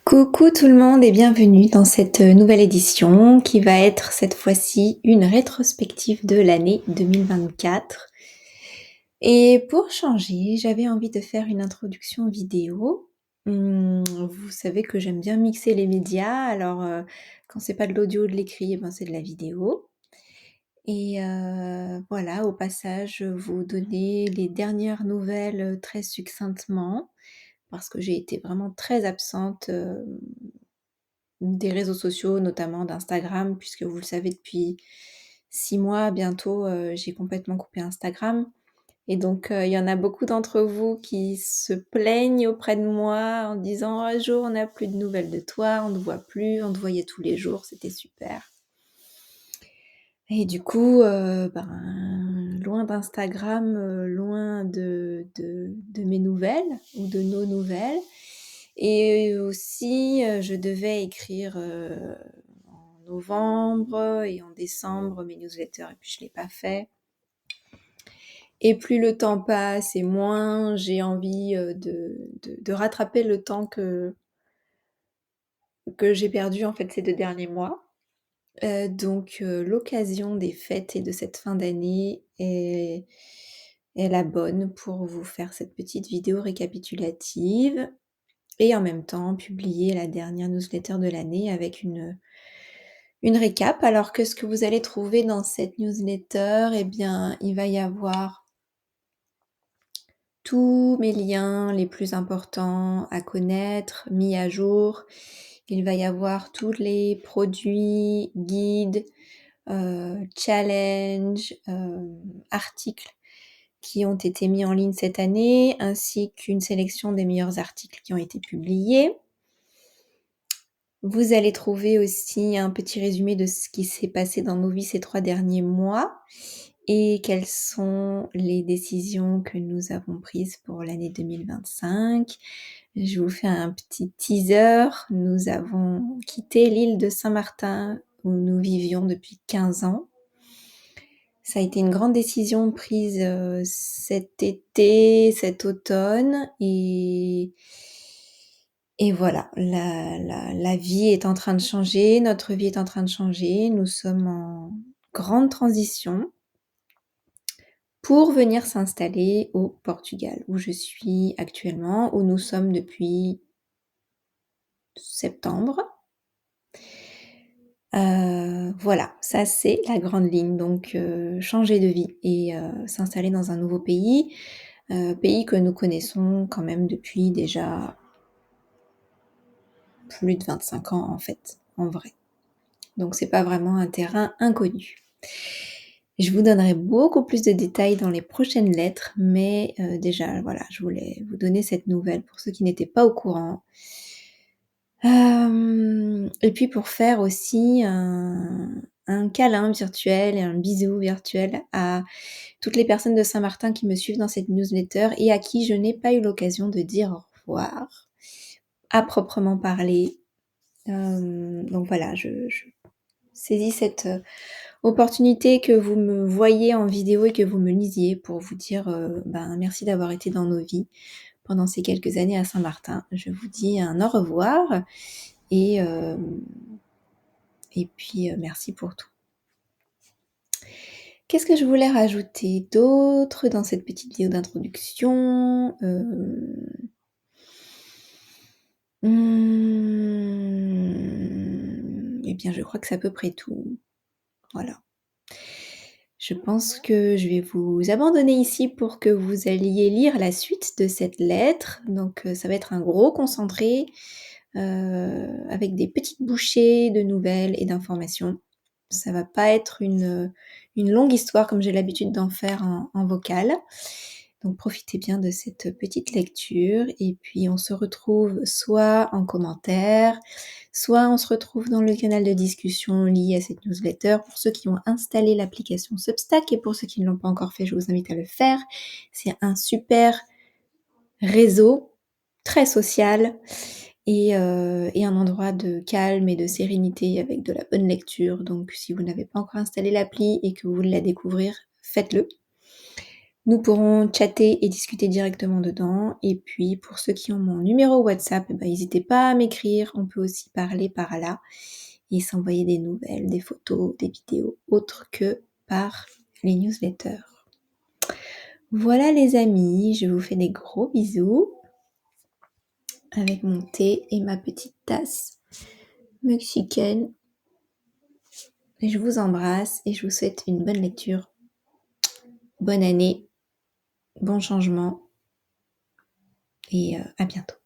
Coucou tout le monde et bienvenue dans cette nouvelle édition qui va être cette fois-ci une rétrospective de l'année 2024. Et pour changer, j'avais envie de faire une introduction vidéo. Vous savez que j'aime bien mixer les médias, alors quand c'est pas de l'audio ou de l'écrit, eh ben c'est de la vidéo. Et voilà, au passage, vous donner les dernières nouvelles très succinctement, parce que j'ai été vraiment très absente des réseaux sociaux, notamment d'Instagram, puisque vous le savez depuis 6 mois bientôt, j'ai complètement coupé Instagram et donc il y en a beaucoup d'entre vous qui se plaignent auprès de moi en disant: «Oh Jo, on n'a plus de nouvelles de toi, on ne te voit plus, on te voyait tous les jours, c'était super». Et du coup, loin d'Instagram, loin de mes nouvelles ou de nos nouvelles et aussi, je devais écrire, en novembre et en décembre mes newsletters et puis je l'ai pas fait. Et plus le temps passe et moins j'ai envie, de rattraper le temps que j'ai perdu en fait ces 2 derniers mois. Donc l'occasion des fêtes et de cette fin d'année est la bonne pour vous faire cette petite vidéo récapitulative et en même temps publier la dernière newsletter de l'année avec une récap. Alors qu'est-ce que vous allez trouver dans cette newsletter? Eh bien, il va y avoir tous mes liens les plus importants à connaître, mis à jour. Il va y avoir tous les produits, guides, challenges, articles qui ont été mis en ligne cette année, ainsi qu'une sélection des meilleurs articles qui ont été publiés. Vous allez trouver aussi un petit résumé de ce qui s'est passé dans nos vies ces 3 derniers mois et quelles sont les décisions que nous avons prises pour l'année 2025. Je vous fais un petit teaser. Nous avons quitté l'île de Saint-Martin où nous vivions depuis 15 ans. Ça a été une grande décision prise cet été, cet automne et voilà, la vie est en train de changer, notre vie est en train de changer, nous sommes en grande transition pour venir s'installer au Portugal, où je suis actuellement, où nous sommes depuis septembre. Voilà, ça c'est la grande ligne, donc changer de vie et s'installer dans un nouveau pays, pays que nous connaissons quand même depuis déjà plus de 25 ans en fait, en vrai. Donc c'est pas vraiment un terrain inconnu. Je vous donnerai beaucoup plus de détails dans les prochaines lettres, mais déjà voilà, je voulais vous donner cette nouvelle pour ceux qui n'étaient pas au courant. Et puis pour faire aussi un câlin virtuel et un bisou virtuel à toutes les personnes de Saint-Martin qui me suivent dans cette newsletter et à qui je n'ai pas eu l'occasion de dire au revoir, à proprement parler. Donc voilà, je saisis cette opportunité que vous me voyez en vidéo et que vous me lisiez pour vous dire merci d'avoir été dans nos vies pendant ces quelques années à Saint-Martin. Je vous dis un au revoir et puis merci pour tout. Qu'est-ce que je voulais rajouter d'autre dans cette petite vidéo d'introduction? Eh bien, je crois que c'est à peu près tout. Voilà. Je pense que je vais vous abandonner ici pour que vous alliez lire la suite de cette lettre. Donc, ça va être un gros concentré, avec des petites bouchées de nouvelles et d'informations. Ça va pas être une longue histoire comme j'ai l'habitude d'en faire en vocal. Donc profitez bien de cette petite lecture et puis on se retrouve soit en commentaire, soit on se retrouve dans le canal de discussion lié à cette newsletter. Pour ceux qui ont installé l'application Substack et pour ceux qui ne l'ont pas encore fait, je vous invite à le faire. C'est un super réseau, très social et un endroit de calme et de sérénité avec de la bonne lecture. Donc si vous n'avez pas encore installé l'appli et que vous voulez la découvrir, faites-le. Nous pourrons chatter et discuter directement dedans. Et puis, pour ceux qui ont mon numéro WhatsApp, n'hésitez pas à m'écrire. On peut aussi parler par là et s'envoyer des nouvelles, des photos, des vidéos, autres que par les newsletters. Voilà les amis, je vous fais des gros bisous avec mon thé et ma petite tasse mexicaine. Et je vous embrasse et je vous souhaite une bonne lecture. Bonne année, bon changement et à bientôt.